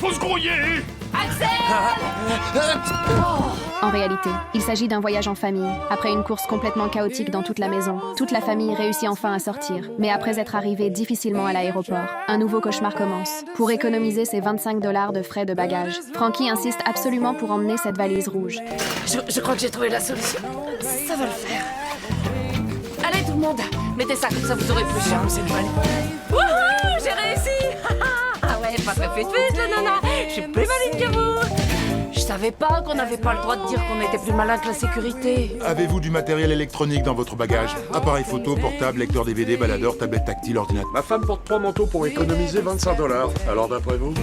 grosse grouillée! En réalité, il s'agit d'un voyage en famille. Après une course complètement chaotique dans toute la maison, toute la famille réussit enfin à sortir. Mais après être arrivé difficilement à l'aéroport, un nouveau cauchemar commence. Pour économiser ses 25 $ de frais de bagages, Frankie insiste absolument pour emmener cette valise rouge. Je crois que j'ai trouvé la solution. Ça va le faire. Allez tout le monde, mettez ça comme ça vous aurez plus cher, c'est mal. Wouhou, j'ai réussi. Ah ouais, pas très fut la nana. Je suis plus maligne que vous. Je savais pas qu'on n'avait pas le droit de dire qu'on était plus malin que la sécurité. Avez-vous du matériel électronique dans votre bagage? Appareil photo, portable, lecteur DVD, baladeur, tablette tactile, ordinateur. Ma femme porte 3 manteaux pour économiser 25 $. Alors d'après vous?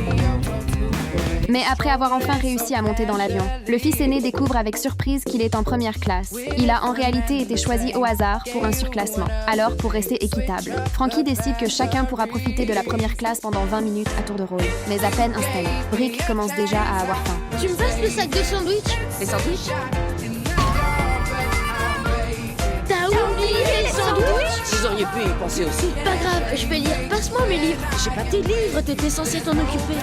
Mais après avoir enfin réussi à monter dans l'avion, le fils aîné découvre avec surprise qu'il est en première classe. Il a en réalité été choisi au hasard pour un surclassement. Alors, pour rester équitable, Frankie décide que chacun pourra profiter de la première classe pendant 20 minutes à tour de rôle. Mais à peine installé, Brick commence déjà à avoir faim. Tu me passes le sac de sandwich? Les sandwichs? T'as oublié les sandwichs? Vous auriez pu y penser aussi. Pas grave, je vais lire. Passe-moi mes livres. J'ai pas tes livres, t'étais censé t'en occuper.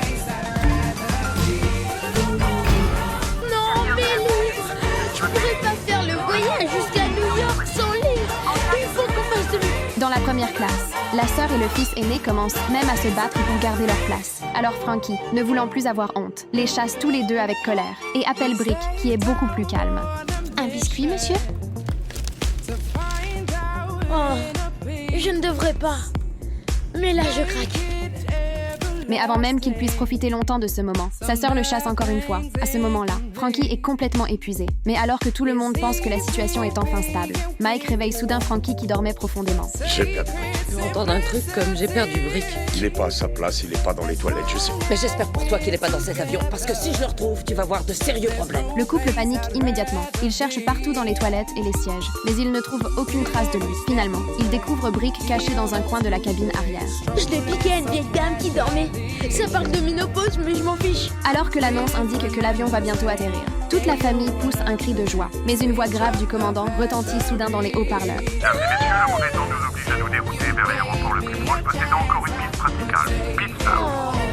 Non, mes livres! Je pourrais pas faire le voyage jusqu'à New York sans livres. Il faut qu'on fasse de lui. Dans la première classe, la sœur et le fils aîné commencent même à se battre pour garder leur place. Alors Frankie, ne voulant plus avoir honte, les chasse tous les deux avec colère et appelle Brick, qui est beaucoup plus calme. Un biscuit, monsieur? Oh, je ne devrais pas. Mais là, je craque. Mais avant même qu'il puisse profiter longtemps de ce moment, sa sœur le chasse encore une fois. À ce moment-là, Frankie est complètement épuisé. Mais alors que tout le monde pense que la situation est enfin stable, Mike réveille soudain Frankie qui dormait profondément. J'ai perdu Brick. Je veux entendre un truc comme j'ai perdu Brick. Il est pas à sa place, il est pas dans les toilettes, je sais. Mais j'espère pour toi qu'il est pas dans cet avion, parce que si je le retrouve, tu vas avoir de sérieux problèmes. Le couple panique immédiatement. Il cherche partout dans les toilettes et les sièges, mais il ne trouve aucune trace de lui. Finalement, il découvre Brick caché dans un coin de la cabine arrière. Je l'ai piqué à une vieille dame qui dormait. Ça parle de ménopause, mais je m'en fiche. Alors que l'annonce indique que l'avion va bientôt atterrir, toute la famille pousse un cri de joie. Mais une voix grave du commandant retentit soudain dans les haut-parleurs. Mesdames et messieurs, le mauvais temps nous oblige à nous dérouter vers l'aéroport le plus proche, possédant encore une piste praticable. Piste 1.